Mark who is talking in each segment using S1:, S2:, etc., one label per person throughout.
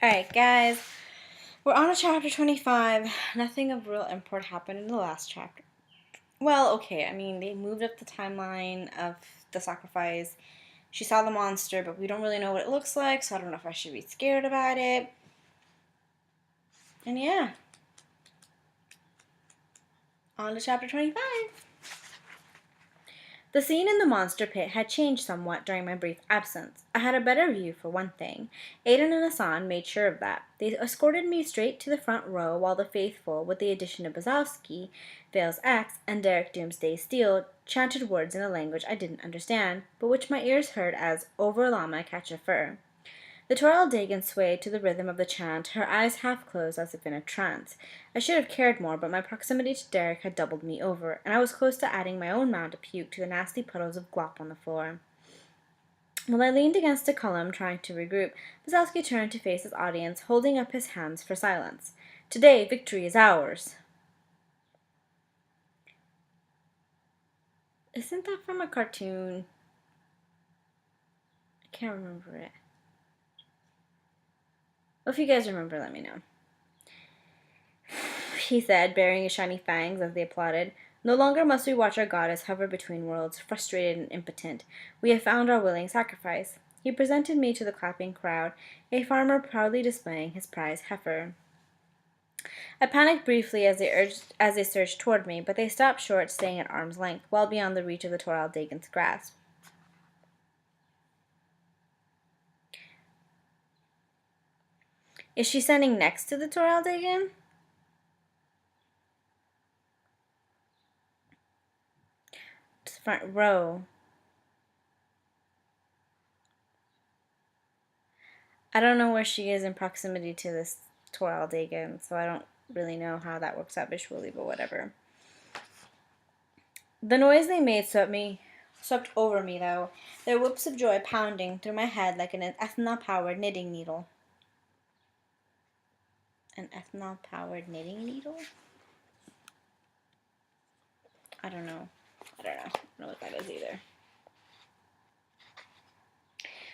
S1: Alright, guys, we're on to chapter 25. Nothing of real import happened in the last chapter. Well, okay, I mean, they moved up the timeline of the sacrifice. She saw the monster, but we don't really know what it looks like, so I don't know if I should be scared about it. And yeah, on to chapter 25. The scene in the monster pit had changed somewhat during my brief absence. I had a better view, for one thing. Aiden and Hassan made sure of that. They escorted me straight to the front row while the faithful, with the addition of Bazowski, Vale's ex, and Derek Doomsday Steele, chanted words in a language I didn't understand, but which my ears heard as "Over llama, catch a fur." The Toril Dagan swayed to the rhythm of the chant, her eyes half closed as if in a trance. I should have cared more, but my proximity to Derek had doubled me over, and I was close to adding my own mound of puke to the nasty puddles of glop on the floor. While I leaned against a column, trying to regroup, Bazowski turned to face his audience, holding up his hands for silence. "Today, victory is ours." Isn't that from a cartoon? I can't remember it. Well, if you guys remember, let me know. He said, baring his shiny fangs as they applauded. "No longer must we watch our goddess hover between worlds, frustrated and impotent. We have found our willing sacrifice." He presented me to the clapping crowd, a farmer proudly displaying his prize heifer. I panicked briefly as they surged toward me, but they stopped short, staying at arm's length, well beyond the reach of the Toril Dagan's grasp. Is she standing next to the Toril Dagan? Front row. I don't know where she is in proximity to this Toril Dagan, so I don't really know how that works out visually, but whatever. The noise they made swept over me, though, their whoops of joy pounding through my head like an ethanol-powered knitting needle. An ethanol-powered knitting needle? I don't know. I don't know what that is either.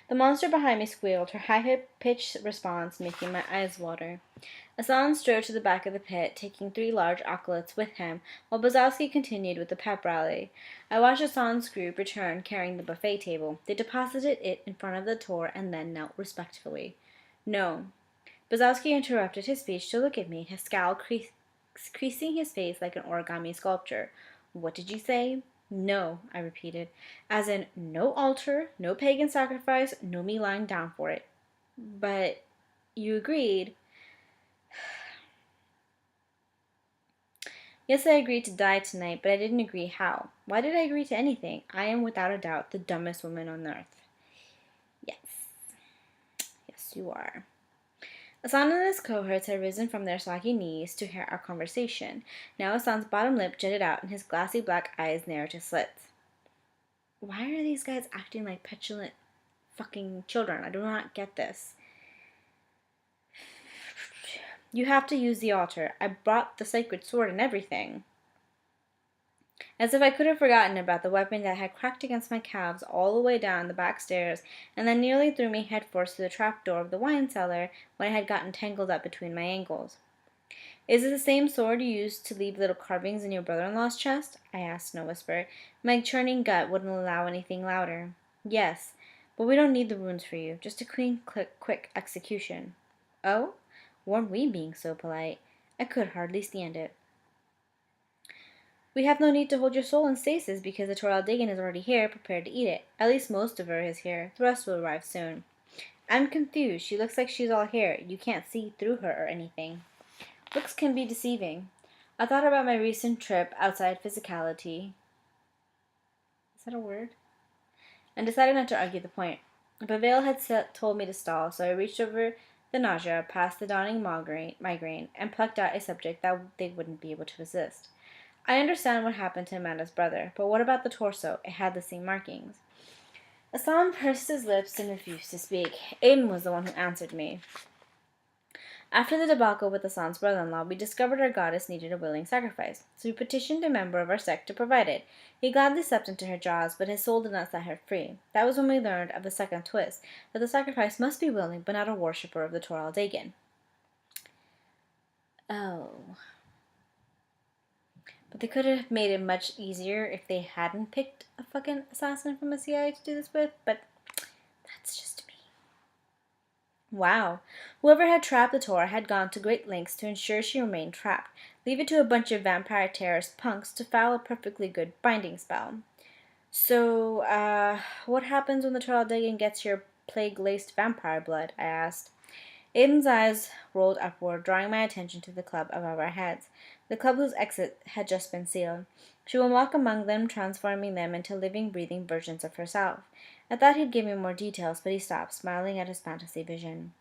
S1: The monster behind me squealed, her high-pitched response making my eyes water. Hassan strode to the back of the pit, taking 3 large acolytes with him, while Bazowski continued with the pep rally. I watched Hassan's group return carrying the buffet table. They deposited it in front of the Tor and then knelt respectfully. "No." Bazowski interrupted his speech to look at me, his scowl creasing his face like an origami sculpture. "What did you say?" "No," I repeated. "As in, no altar, no pagan sacrifice, no me lying down for it." "But you agreed." "Yes, I agreed to die tonight, but I didn't agree how. Why did I agree to anything? I am without a doubt the dumbest woman on earth." "Yes. Yes, you are." Hassan and his cohorts had risen from their soggy knees to hear our conversation. Now Hassan's bottom lip jutted out and his glassy black eyes narrowed to slits. Why are these guys acting like petulant fucking children? I do not get this. "You have to use the altar. I brought the sacred sword and everything." As if I could have forgotten about the weapon that had cracked against my calves all the way down the back stairs and then nearly threw me headfirst through the trap door of the wine cellar when I had gotten tangled up between my ankles. "Is it the same sword you used to leave little carvings in your brother-in-law's chest?" I asked in a whisper. My churning gut wouldn't allow anything louder. "Yes, but we don't need the runes for you. Just a quick execution." "Oh? Weren't we being so polite?" I could hardly stand it. "We have no need to hold your soul in stasis because the Toril Dagan is already here, prepared to eat it. At least most of her is here. The rest will arrive soon." "I'm confused. She looks like she's all here. You can't see through her or anything." "Looks can be deceiving." I thought about my recent trip outside physicality. Is that a word? And decided not to argue the point. But Vale had told me to stall, so I reached over the nausea, past the dawning migraine, and plucked out a subject that they wouldn't be able to resist. "I understand what happened to Amanda's brother, but what about the torso? It had the same markings." Hassan pursed his lips and refused to speak. Aiden was the one who answered me. After the debacle with Hassan's brother-in-law, we discovered our goddess needed a willing sacrifice, so we petitioned a member of our sect to provide it. He gladly stepped into her jaws, but his soul did not set her free. That was when we learned of the second twist, that the sacrifice must be willing, but not a worshipper of the Tor Dagon. Oh. But they could have made it much easier if they hadn't picked a fucking assassin from the CIA to do this with, but that's just me. Wow. Whoever had trapped the Tor had gone to great lengths to ensure she remained trapped. Leave it to a bunch of vampire terrorist punks to foul a perfectly good binding spell. So, what happens when the Tor Dagon gets your plague-laced vampire blood? I asked. Aiden's eyes rolled upward, drawing my attention to the club above our heads, the club whose exit had just been sealed. She will walk among them, transforming them into living, breathing versions of herself. I thought he'd give me more details, but he stopped, smiling at his fantasy vision.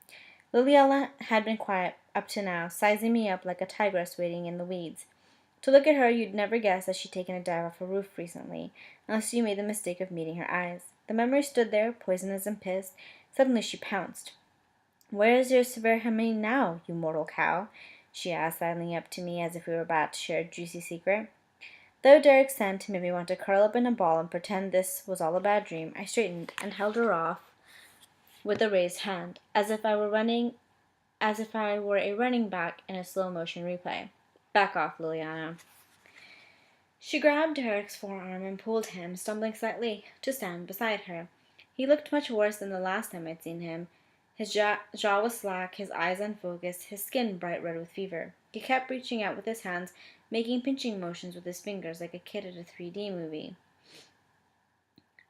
S1: Liliana had been quiet up to now, sizing me up like a tigress waiting in the weeds. To look at her, you'd never guess that she'd taken a dive off a roof recently, unless you made the mistake of meeting her eyes. The memory stood there, poisonous and pissed. Suddenly she pounced. "Where is your Sverhamine now, you mortal cow?" she asked, sidling up to me as if we were about to share a juicy secret. Though Derek's scent made me want to curl up in a ball and pretend this was all a bad dream, I straightened and held her off with a raised hand, as if I were a running back in a slow-motion replay. "Back off, Liliana." She grabbed Derek's forearm and pulled him, stumbling slightly, to stand beside her. He looked much worse than the last time I'd seen him. His jaw was slack, his eyes unfocused, his skin bright red with fever. He kept reaching out with his hands, making pinching motions with his fingers like a kid at a 3D movie.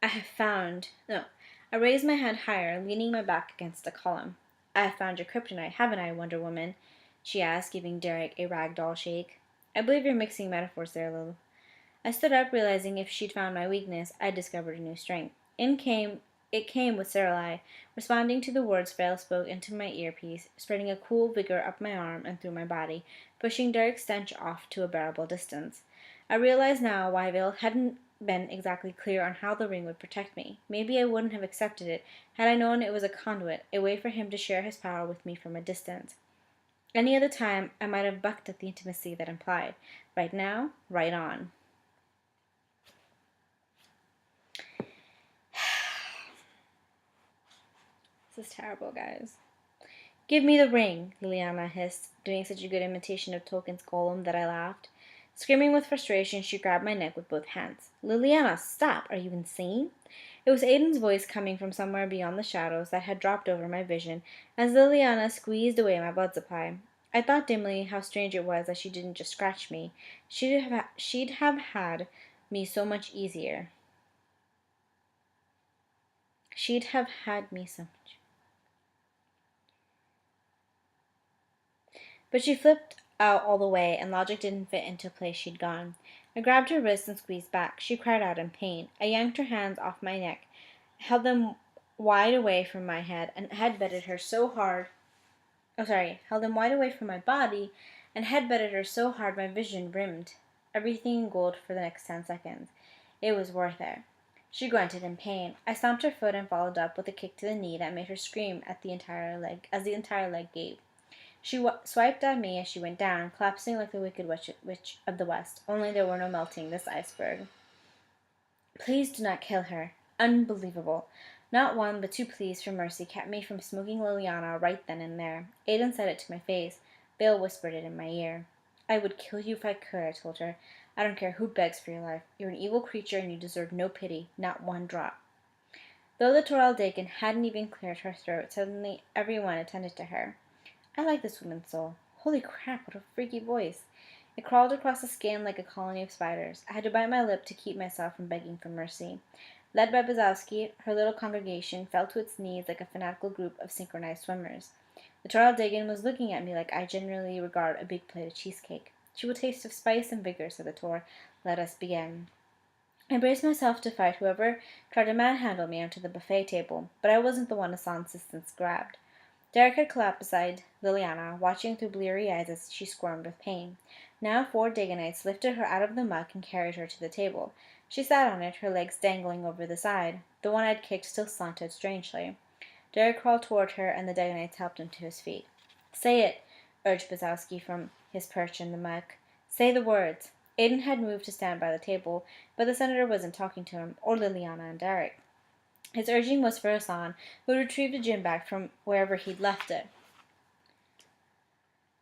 S1: "I have found—" No. I raised my head higher, leaning my back against a column. "I have found your kryptonite, haven't I, Wonder Woman?" she asked, giving Derek a ragdoll shake. "I believe you're mixing metaphors there, Lil." I stood up, realizing if she'd found my weakness, I'd discovered a new strength. It came with Sarai, responding to the words Vale spoke into my earpiece, spreading a cool vigor up my arm and through my body, pushing Derek's stench off to a bearable distance. I realized now why Vale hadn't been exactly clear on how the ring would protect me. Maybe I wouldn't have accepted it had I known it was a conduit, a way for him to share his power with me from a distance. Any other time, I might have bucked at the intimacy that implied. Right now, right on. This is terrible, guys. "Give me the ring," Liliana hissed, doing such a good imitation of Tolkien's Gollum that I laughed. Screaming with frustration, she grabbed my neck with both hands. "Liliana, stop! Are you insane?" It was Aiden's voice coming from somewhere beyond the shadows that had dropped over my vision as Liliana squeezed away my blood supply. I thought dimly how strange it was that she didn't just scratch me. She'd have had me so much easier. She'd have had me so much. But she flipped out all the way, and logic didn't fit into the place she'd gone. I grabbed her wrist and squeezed back. She cried out in pain. I yanked her hands off my neck, held them wide away from my head, and headbutted her so hard. Held them wide away from my body, and headbutted her so hard my vision rimmed everything in gold for the next 10 seconds. It was worth it. She grunted in pain. I stomped her foot and followed up with a kick to the knee that made her scream as the entire leg gave. She swiped at me as she went down, collapsing like the Wicked Witch of the West, only there were no melting this iceberg. "Please do not kill her." Unbelievable. Not one, but two pleas for mercy kept me from smoking Liliana right then and there. Aiden said it to my face. Vale whispered it in my ear. "I would kill you if I could," I told her. "I don't care who begs for your life. You're an evil creature and you deserve no pity, not one drop." Though the Tor Dagon hadn't even cleared her throat, suddenly everyone attended to her. I like this woman's soul. Holy crap, what a freaky voice. It crawled across the skin like a colony of spiders. I had to bite my lip to keep myself from begging for mercy. Led by Bazowski, her little congregation fell to its knees like a fanatical group of synchronized swimmers. The Tor Dagon was looking at me like I generally regard a big plate of cheesecake. "She will taste of spice and vigor," said the Tor. "Let us begin." I braced myself to fight whoever tried to manhandle me onto the buffet table, but I wasn't the one Hassan's assistants grabbed. Derek had collapsed beside Liliana, watching through bleary eyes as she squirmed with pain. Now 4 Dagonites lifted her out of the muck and carried her to the table. She sat on it, her legs dangling over the side. The one I'd kicked still slanted strangely. Derek crawled toward her, and the Dagonites helped him to his feet. "Say it," urged Bazowski from his perch in the muck. Say the words. Aiden had moved to stand by the table, but the senator wasn't talking to him, or Liliana and Derek. His urging was for Hassan, who had retrieved a gym bag from wherever he'd left it.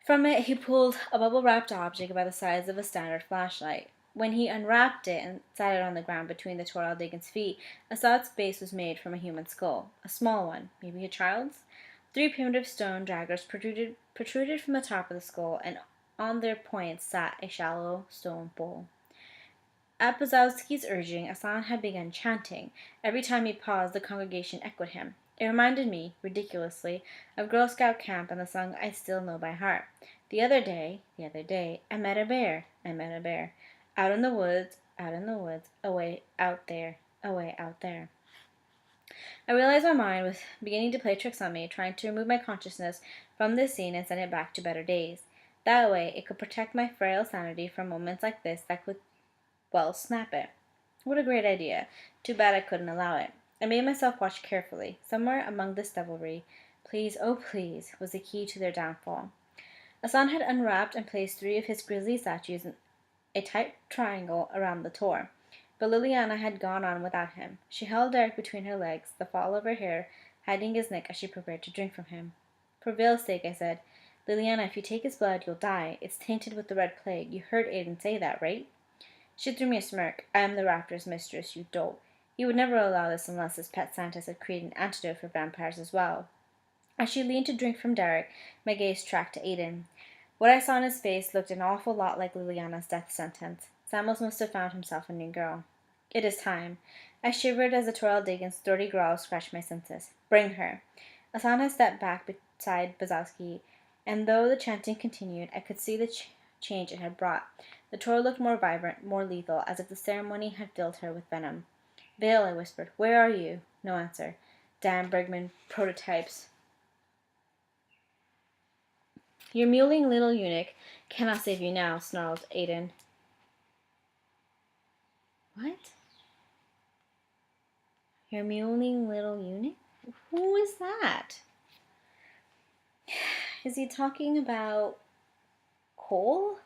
S1: From it, he pulled a bubble-wrapped object about the size of a standard flashlight. When he unwrapped it and sat it on the ground between the Toril Dagan's feet, Assad's base was made from a human skull. A small one, maybe a child's. 3 primitive stone daggers protruded from the top of the skull, and on their points sat a shallow stone bowl. At Bazowski's urging, Hassan had begun chanting. Every time he paused, the congregation echoed him. It reminded me, ridiculously, of Girl Scout camp and the song I still know by heart. The other day, I met a bear, out in the woods, away out there, away out there. I realized my mind was beginning to play tricks on me, trying to remove my consciousness from this scene and send it back to better days. That way, it could protect my frail sanity from moments like this that could, well, snap it. What a great idea. Too bad I couldn't allow it. I made myself watch carefully. Somewhere among this devilry, please, oh please, was the key to their downfall. Hassan had unwrapped and placed 3 of his grisly statues in a tight triangle around the Tor. But Liliana had gone on without him. She held Derek between her legs, the fall of her hair hiding his neck as she prepared to drink from him. For Vale's sake, I said, Liliana, if you take his blood, you'll die. It's tainted with the red plague. You heard Aiden say that, right? She threw me a smirk. I am the raptor's mistress, you dolt. He would never allow this unless his pet scientist had created an antidote for vampires as well. As she leaned to drink from Derek, my gaze tracked to Aiden. What I saw in his face looked an awful lot like Liliana's death sentence. Samuels must have found himself a new girl. It is time. I shivered as the Toril Dagan's throaty growl scratched my senses. Bring her. Asana stepped back beside Bazowski, and though the chanting continued, I could see the change it had brought. The Toril looked more vibrant, more lethal, as if the ceremony had filled her with venom. Vale, I whispered. Where are you? No answer. Damn Bergman prototypes. Your mewling little eunuch cannot save you now, snarled Aiden. What? Your mewling little eunuch? Who is that? Is he talking about Cole?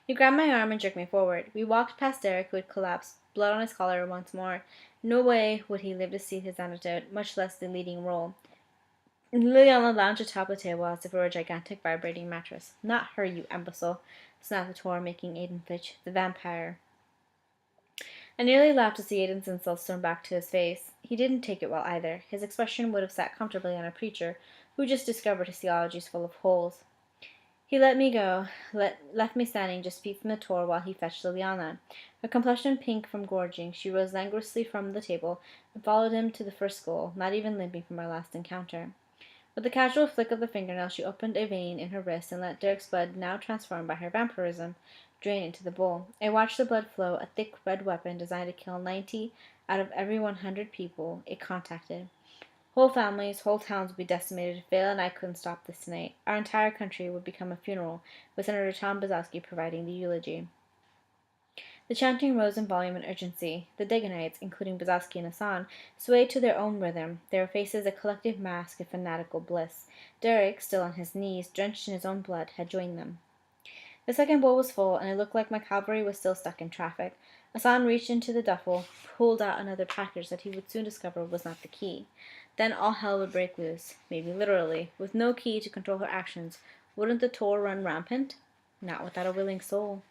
S1: He grabbed my arm and jerked me forward. We walked past Derek, who had collapsed, blood on his collar once more. No way would he live to see his antidote, much less the leading role. Liliana lounged atop the table as if it were a gigantic vibrating mattress. Not her, you imbecile, snapped the Tor, making Aiden flinch. The vampire. I nearly laughed to see Aiden's insults thrown back to his face. He didn't take it well either. His expression would have sat comfortably on a preacher who just discovered his theology's full of holes. He let me go, left me standing just feet from the Tor while he fetched Liliana. Her complexion pink from gorging, she rose languorously from the table and followed him to the first goal, not even limping from our last encounter. With a casual flick of the fingernail, she opened a vein in her wrist and let Derek's blood, now transformed by her vampirism, drain into the bowl. I watched the blood flow, a thick red weapon designed to kill 90 out of every 100 people it contacted. Whole families, whole towns would be decimated if Vale and I couldn't stop this tonight. Our entire country would become a funeral, with Senator Tom Bazowski providing the eulogy. The chanting rose in volume and urgency. The Daganites, including Bazowski and Hassan, swayed to their own rhythm, their faces a collective mask of fanatical bliss. Derek, still on his knees, drenched in his own blood, had joined them. The second bowl was full, and it looked like my cavalry was still stuck in traffic. Hassan reached into the duffel, pulled out another package that he would soon discover was not the key. Then all hell would break loose, maybe literally. With no key to control her actions, wouldn't the Tor run rampant? Not without a willing soul.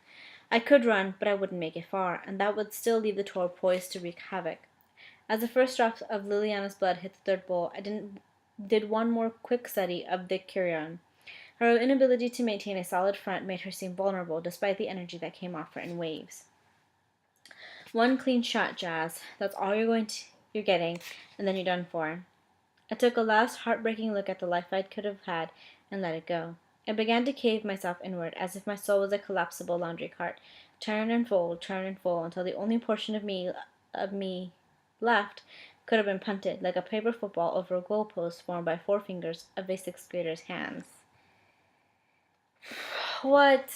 S1: I could run, but I wouldn't make it far, and that would still leave the Tor poised to wreak havoc. As the first drops of Liliana's blood hit the third bowl, I did one more quick study of the Kyrian. Her inability to maintain a solid front made her seem vulnerable, despite the energy that came off her in waves. One clean shot, Jazz. That's all you're getting, and then you're done for. I took a last heartbreaking look at the life I could have had and let it go. I began to cave myself inward, as if my soul was a collapsible laundry cart, turn and fold, until the only portion of me left could have been punted, like a paper football, over a goalpost formed by 4 fingers of a 6th grader's hands. What?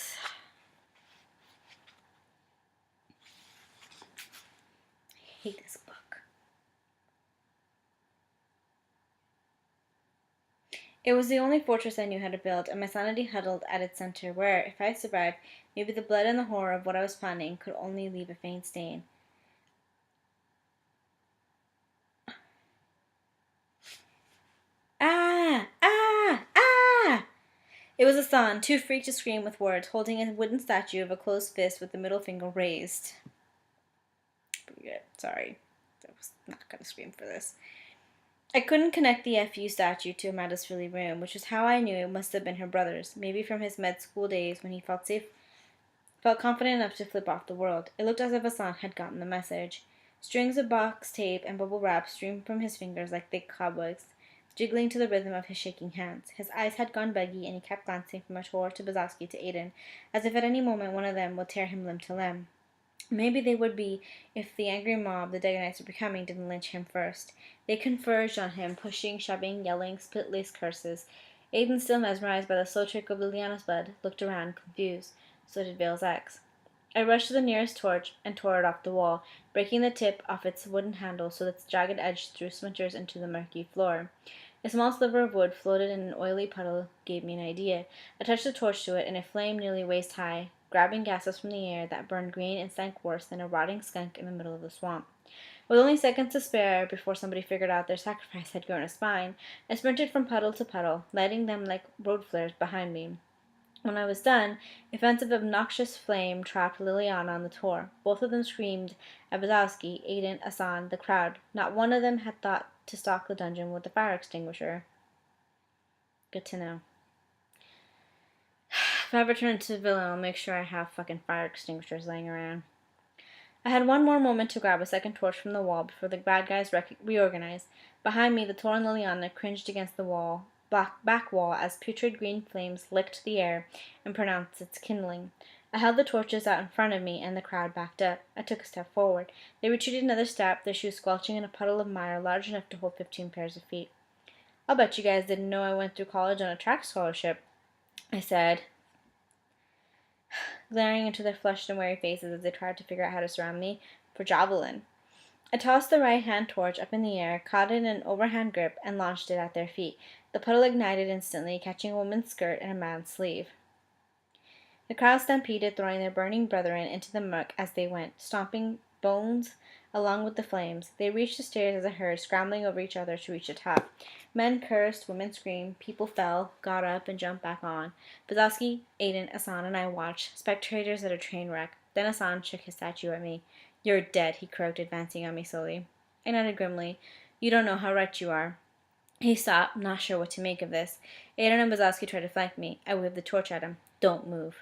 S1: I hate this book. It was the only fortress I knew how to build, and my sanity huddled at its center, where, if I survived, maybe the blood and the horror of what I was planning could only leave a faint stain. Ah! Ah! Ah! It was Hassan, too freaked to scream with words, holding a wooden statue of a closed fist with the middle finger raised. Sorry. I was not going to scream for this. I couldn't connect the FU statue to Amanda's Philly room, which was how I knew it must have been her brother's, maybe from his med school days when he felt confident enough to flip off the world. It looked as if Hassan had gotten the message. Strings of box tape and bubble wrap streamed from his fingers like thick cobwebs, jiggling to the rhythm of his shaking hands. His eyes had gone buggy, and he kept glancing from Ashore to Bazowski to Aiden, as if at any moment one of them would tear him limb to limb. Maybe they would be if the angry mob the Daganites were becoming didn't lynch him first. They converged on him, pushing, shoving, yelling, spit-laced curses. Aiden, still mesmerized by the slow trick of Liliana's blood, looked around, confused. So did Vale's ex. I rushed to the nearest torch and tore it off the wall, breaking the tip off its wooden handle so that its jagged edge threw splinters into the murky floor. A small sliver of wood floated in an oily puddle gave me an idea. I touched the torch to it, and a flame nearly waist high, grabbing gases from the air that burned green and stank worse than a rotting skunk in the middle of the swamp. With only seconds to spare before somebody figured out their sacrifice had grown a spine, I sprinted from puddle to puddle, lighting them like road flares behind me. When I was done, a fence of obnoxious flame trapped Liliana on the tour. Both of them screamed at Bazowski, Aiden, Asan, the crowd. Not one of them had thought to stalk the dungeon with the fire extinguisher. Good to know. If I ever turn into a villain, I'll make sure I have fucking fire extinguishers laying around. I had one more moment to grab a second torch from the wall before the bad guys reorganized. Behind me, the torn Liliana cringed against the back wall as putrid green flames licked the air and pronounced its kindling. I held the torches out in front of me, and the crowd backed up. I took a step forward. They retreated another step, their shoes squelching in a puddle of mire large enough to hold 15 pairs of feet. I'll bet you guys didn't know I went through college on a track scholarship, I said, glaring into their flushed and weary faces as they tried to figure out how to surround me for javelin. I tossed the right-hand torch up in the air, caught it in an overhand grip, and launched it at their feet. The puddle ignited instantly, catching a woman's skirt and a man's sleeve. The crowd stampeded, throwing their burning brethren into the muck as they went, stomping bones along with the flames. They reached the stairs as a herd, scrambling over each other to reach the top. Men cursed, women screamed, people fell, got up, and jumped back on. Bazowski, Aiden, Asan, and I watched, spectators at a train wreck. Then Asan shook his statue at me. "You're dead," he croaked, advancing on me slowly. I nodded grimly. "You don't know how right you are." He stopped, not sure what to make of this. Aiden and Bazowski tried to flank me. I waved the torch at him. "Don't move."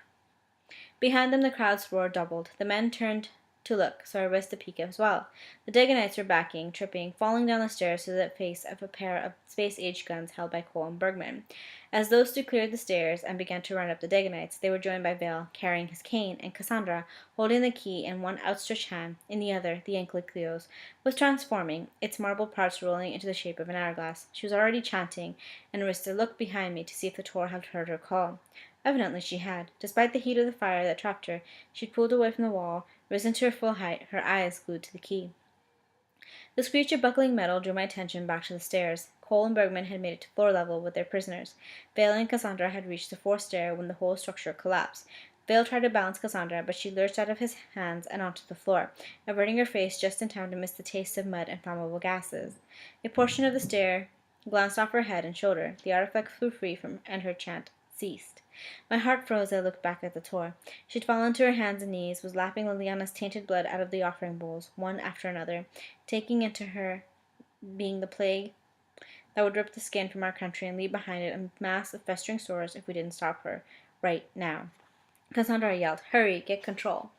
S1: Behind them the crowd's roar doubled. The men turned to look, so I risked a peek as well. The Daganites were backing, tripping, falling down the stairs to the face of a pair of space-age guns held by Cole and Bergman. As those two cleared the stairs and began to run up the Daganites, they were joined by Vale, carrying his cane, and Cassandra, holding the key in one outstretched hand, in the other the anklet Cleo's, was transforming, its marble parts rolling into the shape of an hourglass. She was already chanting, and Arista looked behind me to see if the Tor had heard her call. Evidently she had. Despite the heat of the fire that trapped her, she'd pulled away from the wall, risen to her full height, her eyes glued to the key. The screech of buckling metal drew my attention back to the stairs. Cole and Bergman had made it to floor level with their prisoners. Vale and Cassandra had reached the fourth stair when the whole structure collapsed. Vale tried to balance Cassandra, but she lurched out of his hands and onto the floor, averting her face just in time to miss the taste of mud and flammable gases. A portion of the stair glanced off her head and shoulder. The artifact flew free and her chant ceased. My heart froze as I looked back at the Tor. She'd fallen to her hands and knees, was lapping Liliana's tainted blood out of the offering bowls, one after another, taking into her being the plague that would rip the skin from our country and leave behind it a mass of festering sores if we didn't stop her. Right now. Cassandra yelled, "Hurry, get control."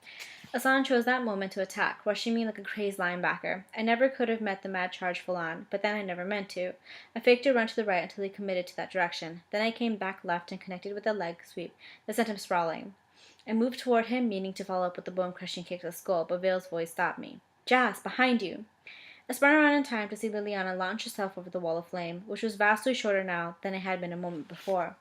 S1: Asan chose that moment to attack, rushing me like a crazed linebacker. I never could have met the mad charge full on, but then I never meant to. I faked a run to the right until he committed to that direction. Then I came back left and connected with a leg sweep that sent him sprawling. I moved toward him, meaning to follow up with the bone-crushing kick to the skull, but Vale's voice stopped me. "Jas, behind you!" I spun around in time to see Liliana launch herself over the wall of flame, which was vastly shorter now than it had been a moment before.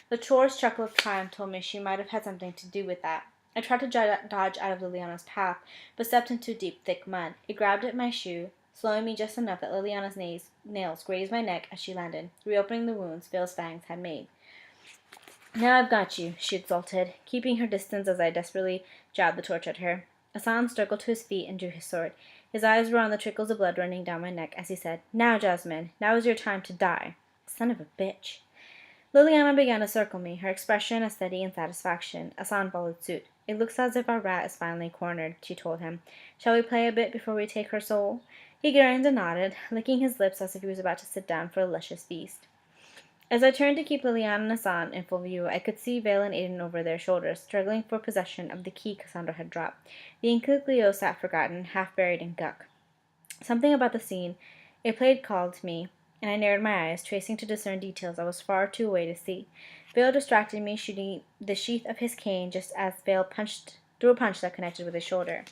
S1: The Tor's chuckle of triumph told me she might have had something to do with that. I tried to dodge out of Liliana's path, but stepped into deep, thick mud. It grabbed at my shoe, slowing me just enough that Liliana's nails grazed my neck as she landed, reopening the wounds Vale's fangs had made. Now I've got you, she exulted, keeping her distance as I desperately jabbed the torch at her. Hassan struggled to his feet and drew his sword. His eyes were on the trickles of blood running down my neck as he said, "Now, Jasmine, now is your time to die." Son of a bitch. Liliana began to circle me, her expression as steady in satisfaction. Hassan followed suit. "It looks as if our rat is finally cornered," she told him. "Shall we play a bit before we take her soul?" He grinned and nodded, licking his lips as if he was about to sit down for a luscious feast. As I turned to keep Liliana and Hassan in full view, I could see Vale and Aiden over their shoulders, struggling for possession of the key Cassandra had dropped. The Incognito sat forgotten, half buried in guck. Something about the scene, it played called to me, and I narrowed my eyes, tracing to discern details I was far too away to see. Vale distracted me, shooting the sheath of his cane just as Vale threw a punch that connected with his shoulder.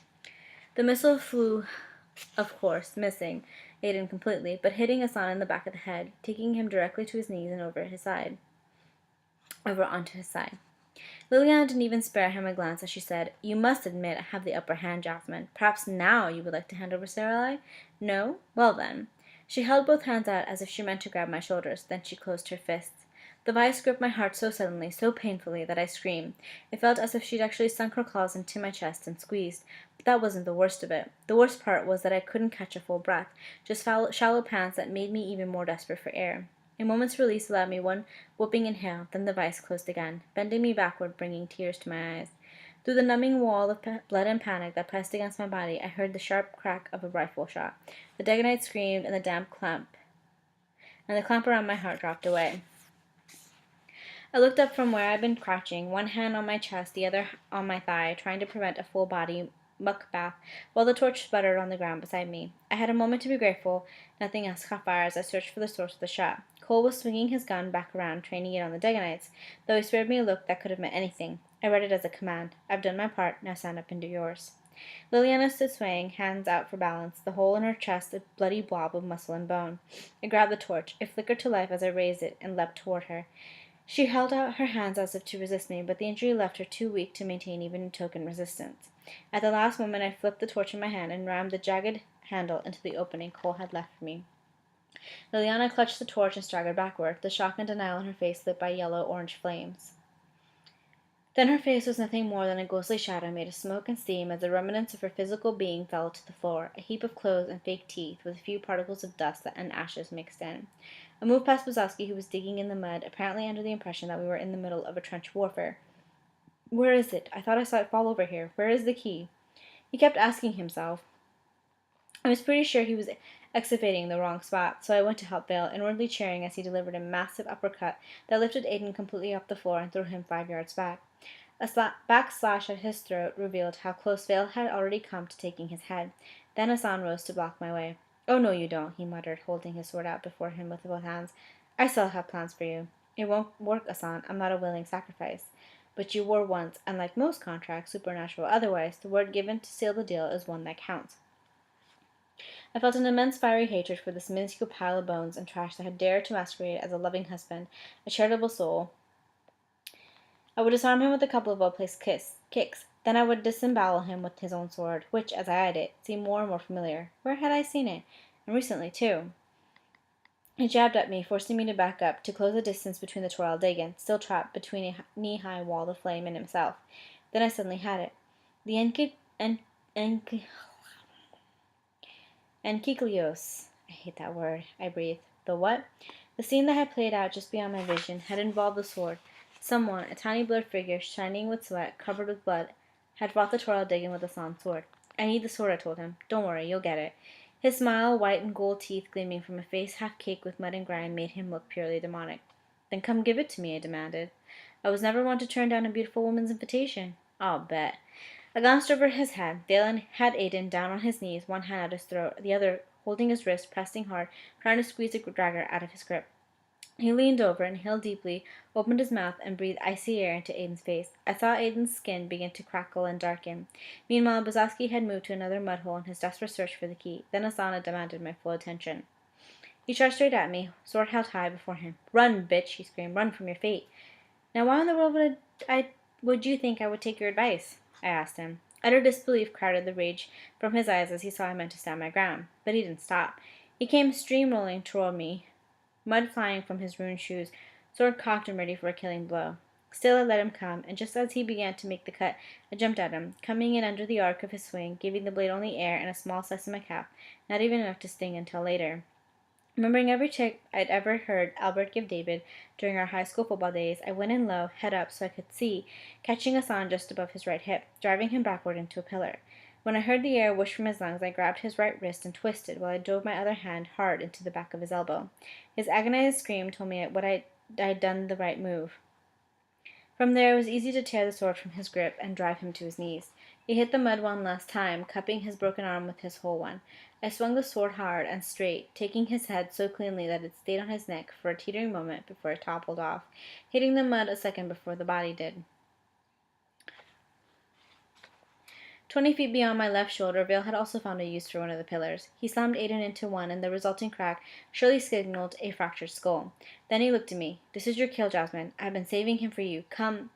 S1: The missile flew, of course, missing Aiden completely, but hitting Hassan in the back of the head, taking him directly to his knees and over onto his side. Liliana didn't even spare him a glance as she said, "You must admit I have the upper hand, Jasmine. Perhaps now you would like to hand over Sarai? No? Well then." She held both hands out as if she meant to grab my shoulders, then she closed her fists. The vice gripped my heart so suddenly, so painfully, that I screamed. It felt as if she'd actually sunk her claws into my chest and squeezed. But that wasn't the worst of it. The worst part was that I couldn't catch a full breath, just shallow pants that made me even more desperate for air. A moment's release allowed me one whooping inhale, then the vice closed again, bending me backward, bringing tears to my eyes. Through the numbing wall of blood and panic that pressed against my body, I heard the sharp crack of a rifle shot. The Dagonite screamed, and the clamp around my heart dropped away. I looked up from where I'd been crouching, one hand on my chest, the other on my thigh, trying to prevent a full-body muck bath, while the torch sputtered on the ground beside me. I had a moment to be grateful. Nothing else caught fire as I searched for the source of the shot. Cole was swinging his gun back around, training it on the Dagonites, though he spared me a look that could have meant anything. I read it as a command. "I've done my part, now stand up and do yours." Liliana stood swaying, hands out for balance, the hole in her chest a bloody blob of muscle and bone. I grabbed the torch. It flickered to life as I raised it and leapt toward her. She held out her hands as if to resist me, but the injury left her too weak to maintain even token resistance. At the last moment I flipped the torch in my hand and rammed the jagged handle into the opening Cole had left for me. Liliana clutched the torch and staggered backward, the shock and denial in her face lit by yellow-orange flames. Then her face was nothing more than a ghostly shadow made of smoke and steam as the remnants of her physical being fell to the floor, a heap of clothes and fake teeth with a few particles of dust and ashes mixed in. I moved past Buzowski, who was digging in the mud, apparently under the impression that we were in the middle of a trench warfare. "Where is it? I thought I saw it fall over here. Where is the key?" He kept asking himself. I was pretty sure he was excavating the wrong spot, so I went to help Vale, inwardly cheering as he delivered a massive uppercut that lifted Aiden completely off the floor and threw him 5 yards back. A backslash at his throat revealed how close Vale had already come to taking his head. Then Hassan rose to block my way. "Oh, no, you don't," he muttered, holding his sword out before him with both hands. "I still have plans for you. It won't work, Hassan. I'm not a willing sacrifice. But you were once, and like most contracts, supernatural or otherwise, the word given to seal the deal is one that counts." I felt an immense fiery hatred for this minuscule pile of bones and trash that had dared to masquerade as a loving husband, a charitable soul. I would disarm him with a couple of well-placed kicks. Then I would disembowel him with his own sword, which, as I eyed it, seemed more and more familiar. Where had I seen it? And recently, too. It jabbed at me, forcing me to back up, to close the distance between the Toral Dagon, still trapped between a knee-high wall of flame and himself. Then I suddenly had it. The Enkycleos. I hate that word. I breathed. The what? The scene that had played out just beyond my vision had involved the sword. Someone, a tiny blurred figure, shining with sweat, covered with blood, had fought the Toral Dagon with a San sword. "I need the sword," I told him. "Don't worry, you'll get it." His smile, white and gold teeth gleaming from a face half caked with mud and grime, made him look purely demonic. "Then come give it to me," I demanded. I was never one to turn down a beautiful woman's invitation. "I'll bet." I glanced over his head. Valen had Aiden down on his knees, one hand at his throat, the other holding his wrist, pressing hard, trying to squeeze the dagger out of his grip. He leaned over, inhaled deeply, opened his mouth, and breathed icy air into Aiden's face. I saw Aiden's skin begin to crackle and darken. Meanwhile, Buzowski had moved to another mud hole in his desperate search for the key. Then Asana demanded my full attention. He charged straight at me, sword held high before him. "Run, bitch!" he screamed. "Run from your fate." "Now why in the world would you think I would take your advice?" I asked him. Utter disbelief crowded the rage from his eyes as he saw I meant to stand my ground. But he didn't stop. He came stream-rolling toward me, mud flying from his ruined shoes, sword cocked and ready for a killing blow. Still I let him come, and just as he began to make the cut, I jumped at him, coming in under the arc of his swing, giving the blade only air and a small slice of my cap, not even enough to sting until later. Remembering every trick I'd ever heard Albert give David during our high school football days, I went in low, head up so I could see, catching Hassan just above his right hip, driving him backward into a pillar. When I heard the air whoosh from his lungs, I grabbed his right wrist and twisted, while I drove my other hand hard into the back of his elbow. His agonized scream told me I'd done the right move. From there, it was easy to tear the sword from his grip and drive him to his knees. He hit the mud one last time, cupping his broken arm with his whole one. I swung the sword hard and straight, taking his head so cleanly that it stayed on his neck for a teetering moment before it toppled off, hitting the mud a second before the body did. 20 feet beyond my left shoulder, Vale had also found a use for one of the pillars. He slammed Aiden into one, and the resulting crack surely signaled a fractured skull. Then he looked at me. "This is your kill, Jasmine. I've been saving him for you. Come."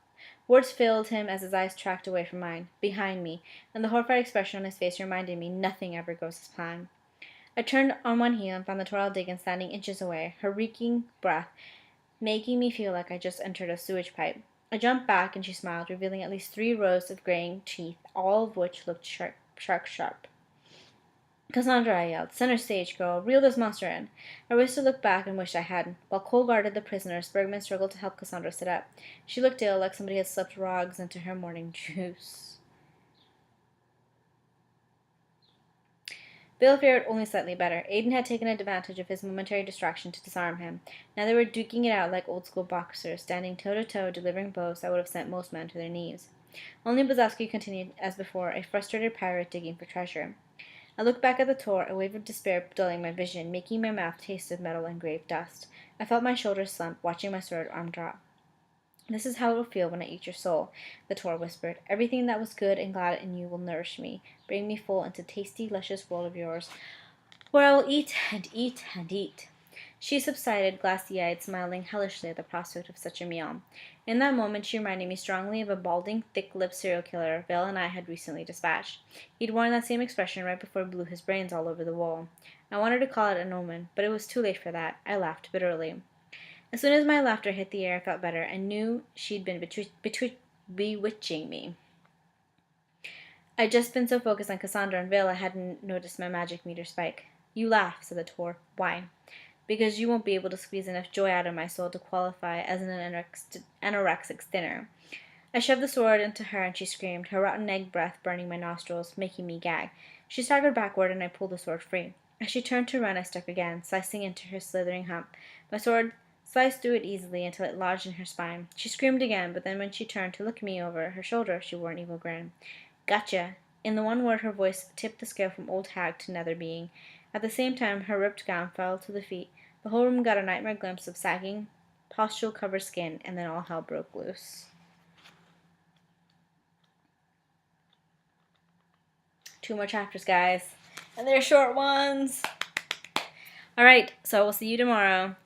S1: Words failed him as his eyes tracked away from mine, behind me, and the horrified expression on his face reminded me nothing ever goes as planned. I turned on one heel and found the Toril Diggins standing inches away, her reeking breath making me feel like I just entered a sewage pipe. I jumped back and she smiled, revealing at least 3 rows of graying teeth, all of which looked sharp. "Cassandra," I yelled. "Center stage, girl. Reel this monster in." I wished to look back and wished I hadn't. While Cole guarded the prisoners, Bergman struggled to help Cassandra sit up. She looked ill, like somebody had slipped rogs into her morning juice. Bill fared only slightly better. Aiden had taken advantage of his momentary distraction to disarm him. Now they were duking it out like old-school boxers, standing toe-to-toe, delivering blows that would have sent most men to their knees. Only Bazowski continued, as before, a frustrated pirate digging for treasure. I looked back at the Tor, a wave of despair dulling my vision, making my mouth taste of metal and grave dust. I felt my shoulders slump, watching my sword arm drop. "This is how it will feel when I eat your soul," the Tor whispered. "Everything that was good and glad in you will nourish me, bring me full into tasty, luscious world of yours, where I will eat and eat and eat." She subsided, glassy-eyed, smiling hellishly at the prospect of such a meal. In that moment she reminded me strongly of a balding, thick-lipped serial killer Vale and I had recently dispatched. He'd worn that same expression right before he blew his brains all over the wall. I wanted to call it an omen, but it was too late for that. I laughed bitterly. As soon as my laughter hit the air, I felt better, and knew she'd been bewitching me. I'd just been so focused on Cassandra and Vale I hadn't noticed my magic meter spike. "You laugh," said the Tor. "Why?" "Because you won't be able to squeeze enough joy out of my soul to qualify as an anorexic dinner." I shoved the sword into her, and she screamed, her rotten egg breath burning my nostrils, making me gag. She staggered backward, and I pulled the sword free. As she turned to run, I struck again, slicing into her slithering hump. My sword sliced through it easily until it lodged in her spine. She screamed again, but then when she turned to look at me over her shoulder, she wore an evil grin. "Gotcha." In the one word her voice tipped the scale from old hag to nether being. At the same time her ripped gown fell to the feet. The whole room got a nightmare glimpse of sagging, pustule-covered skin, and then all hell broke loose. 2 more chapters, guys. And they're short ones. Alright, so we'll see you tomorrow.